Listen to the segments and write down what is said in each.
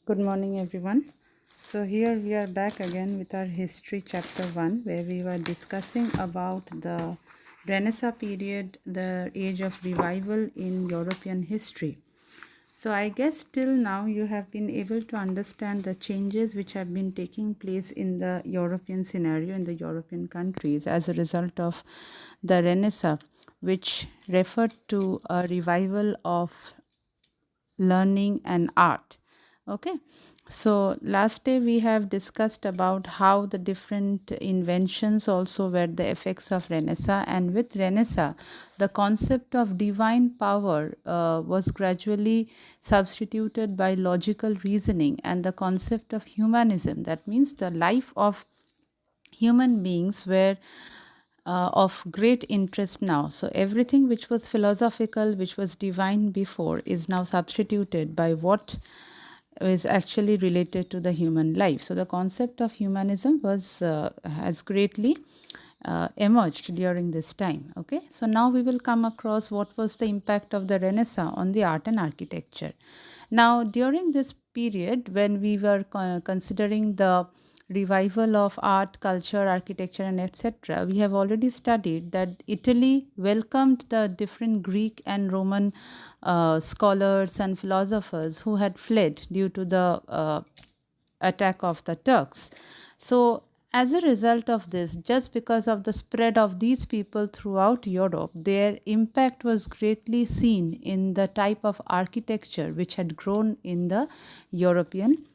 Good morning, everyone. So, here we are back again with our history chapter 1, where we were discussing about the Renaissance period, the age of revival in European history. So, I guess till now you have been able to understand the changes which have been taking place in the European scenario in the European countries as a result of the Renaissance, which referred to a revival of learning and art. Okay, so last day we have discussed about how the different inventions also were the effects of Renaissance, and with Renaissance the concept of divine power was gradually substituted by logical reasoning, and the concept of humanism, that means the life of human beings were of great interest now. So everything which was philosophical, which was divine before, is now substituted by what is actually related to the human life. So the concept of humanism was has greatly emerged during this time. Okay, so now we will come across what was the impact of the Renaissance on the art and architecture. Now, during this period, when we were considering the revival of art, culture, architecture, and etc., we have already studied that Italy welcomed the different Greek and Roman scholars and philosophers who had fled due to the attack of the Turks. So, as a result of this, just because of the spread of these people throughout Europe, their impact was greatly seen in the type of architecture which had grown in the European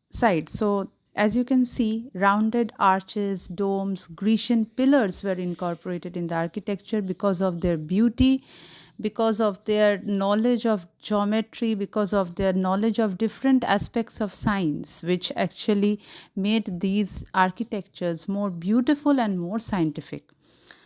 side. So, as you can see, rounded arches, domes, Grecian pillars were incorporated in the architecture because of their beauty, because of their knowledge of geometry, because of their knowledge of different aspects of science, which actually made these architectures more beautiful and more scientific.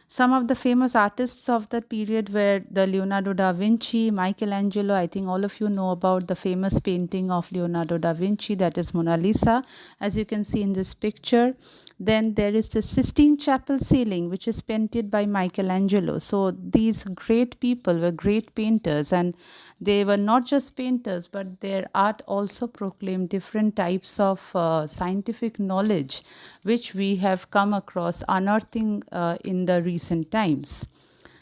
Some of the famous artists of that period were the Leonardo da Vinci, Michelangelo. I think all of you know about the famous painting of Leonardo da Vinci, that is Mona Lisa, as you can see in this picture. Then there is the Sistine Chapel ceiling, which is painted by Michelangelo. So these great people were great painters, and they were not just painters, but their art also proclaimed different types of scientific knowledge, which we have come across unearthing in the recent times.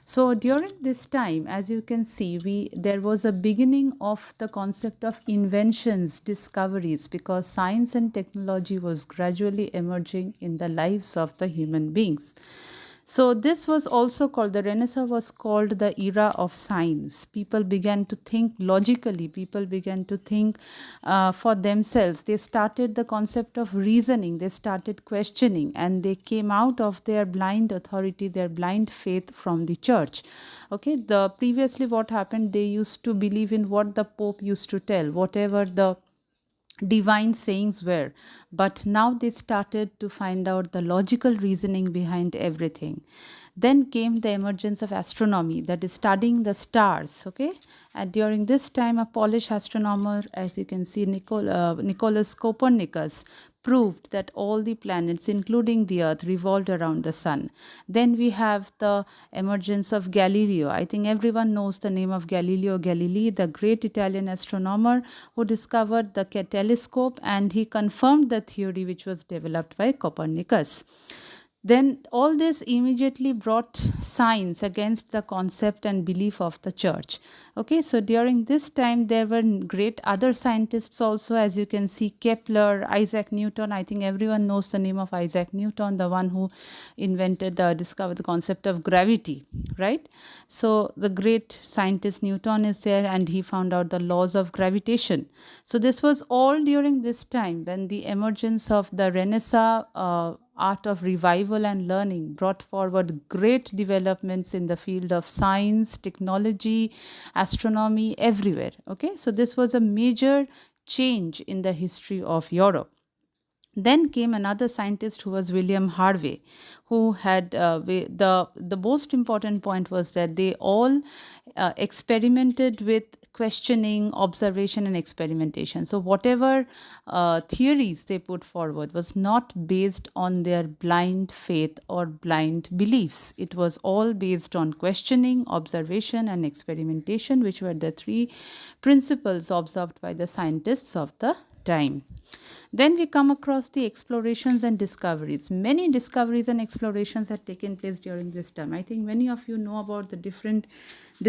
So during this time, as you can see, there was a beginning of the concept of inventions, discoveries, because science and technology was gradually emerging in the lives of the human beings. So this was also called, the Renaissance was called the era of science. People began to think logically. People began to think for themselves. They started the concept of reasoning. They started questioning, and they came out of their blind authority, their blind faith from the church. Okay, the previously what happened, they used to believe in what the Pope used to tell, whatever the divine sayings were, but now they started to find out the logical reasoning behind everything. Then came the emergence of astronomy, that is studying the stars. Okay, and during this time a Polish astronomer, as you can see, Nicholas Copernicus, proved that all the planets, including the earth, revolved around the sun. Then we have the emergence of Galileo. I think everyone knows the name of Galileo Galilei, the great Italian astronomer who discovered the telescope, and he confirmed the theory which was developed by Copernicus. Then all this immediately brought science against the concept and belief of the church. Okay, so during this time there were great other scientists also, as you can see, Kepler, Isaac Newton. I think everyone knows the name of Isaac Newton, the one who discovered the concept of gravity, right? So the great scientist Newton is there, and he found out the laws of gravitation. So this was all during this time when the emergence of the Renaissance art of revival and learning brought forward great developments in the field of science, technology, astronomy, everywhere. Okay, so this was a major change in the history of Europe. Then came another scientist who was William Harvey, who had the most important point was that they all experimented with questioning, observation, and experimentation. So, whatever theories they put forward was not based on their blind faith or blind beliefs. It was all based on questioning, observation, and experimentation, which were the three principles observed by the scientists of the time. Then we come across the explorations and discoveries. Many discoveries and explorations had taken place during this time. I think many of you know about the different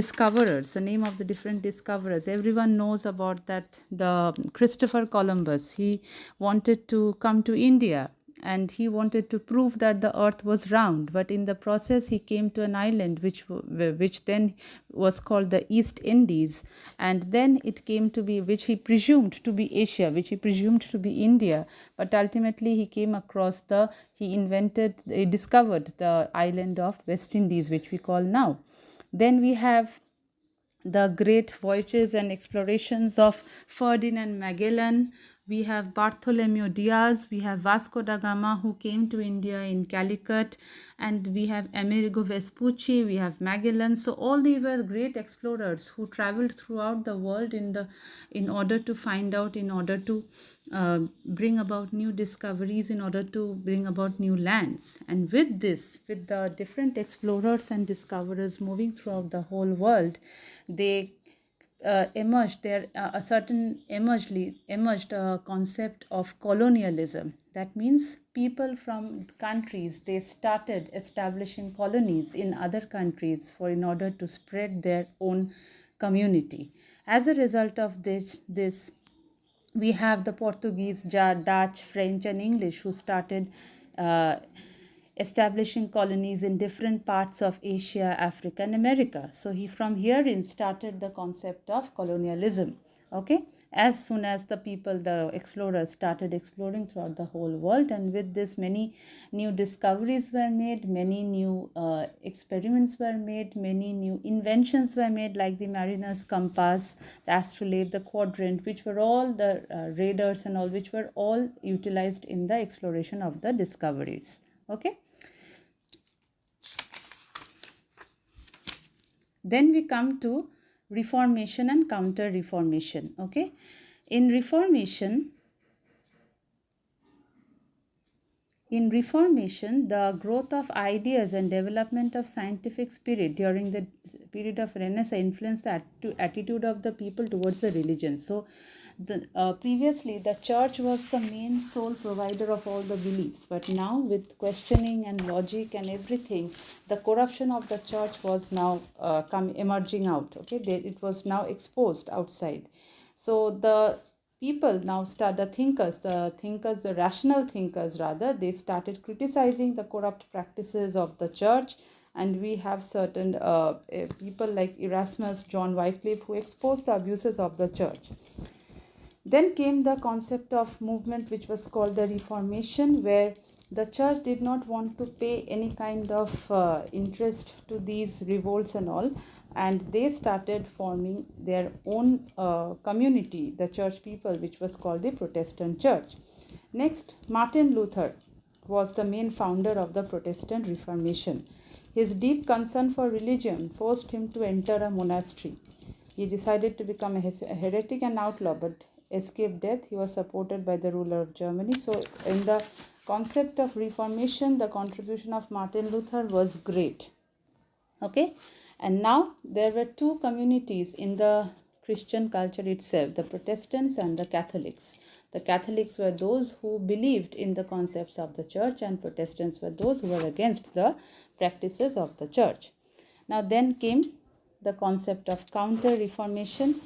discoverers, the name of the different discoverers. Everyone knows about that. The Christopher Columbus, he wanted to come to India and he wanted to prove that the earth was round, but in the process he came to an island which then was called the East Indies, and then it came to be, which he presumed to be Asia, which he presumed to be India, but ultimately he came across he discovered the island of West Indies, which we call now. Then we have the great voyages and explorations of Ferdinand Magellan. We have Bartholomew Diaz, we have Vasco da Gama, who came to India in Calicut, and we have Amerigo Vespucci, we have Magellan. So all these were great explorers who traveled throughout the world in order to find out, in order to bring about new discoveries, in order to bring about new lands. And with this, with the different explorers and discoverers moving throughout the whole world, they emerged a concept of colonialism. That means people from countries, they started establishing colonies in other countries in order to spread their own community. As a result of this we have the Portuguese, Dutch, French, and English who started uh, establishing colonies in different parts of Asia, Africa, and America. So from herein started the concept of colonialism. Okay, as soon as the explorers started exploring throughout the whole world, and with this many new discoveries were made, many new experiments were made, many new inventions were made, like the mariner's compass, the astrolabe, the quadrant, which were all the radars and all, which were all utilized in the exploration of the discoveries. Okay. Then we come to Reformation and Counter-Reformation. Okay, in Reformation, the growth of ideas and development of scientific spirit during the period of Renaissance influenced the attitude of the people towards the religion. So, previously the church was the main sole provider of all the beliefs, but now with questioning and logic and everything, the corruption of the church was now emerging out. Okay, it was now exposed outside. So the people now the rational thinkers rather, they started criticizing the corrupt practices of the church, and we have certain people like Erasmus, John Wycliffe, who exposed the abuses of the church. Then came the concept of movement, which was called the Reformation, where the church did not want to pay any kind of interest to these revolts and all, and they started forming their own community, the church people, which was called the Protestant Church. Next, Martin Luther was the main founder of the Protestant Reformation. His deep concern for religion forced him to enter a monastery. He decided to become a heretic and outlaw, but escaped death. He was supported by the ruler of Germany. So, in the concept of Reformation, the contribution of Martin Luther was great. Okay, and now there were two communities in the Christian culture itself, the Protestants and the Catholics. The Catholics were those who believed in the concepts of the church, and Protestants were those who were against the practices of the church. Now then came the concept of Counter-Reformation.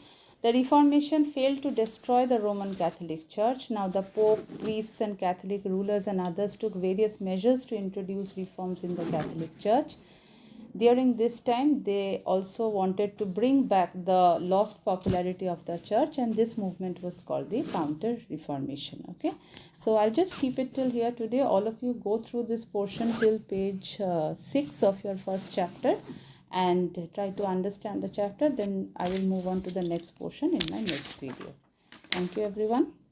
The Reformation failed to destroy the Roman Catholic Church. Now the Pope, priests, and Catholic rulers and others took various measures to introduce reforms in the Catholic Church. During this time, they also wanted to bring back the lost popularity of the church, and this movement was called the Counter-Reformation. Okay, so I'll just keep it till here today. All of you go through this portion till page 6 of your first chapter and try to understand the chapter. Then I will move on to the next portion in my next video. Thank you, everyone.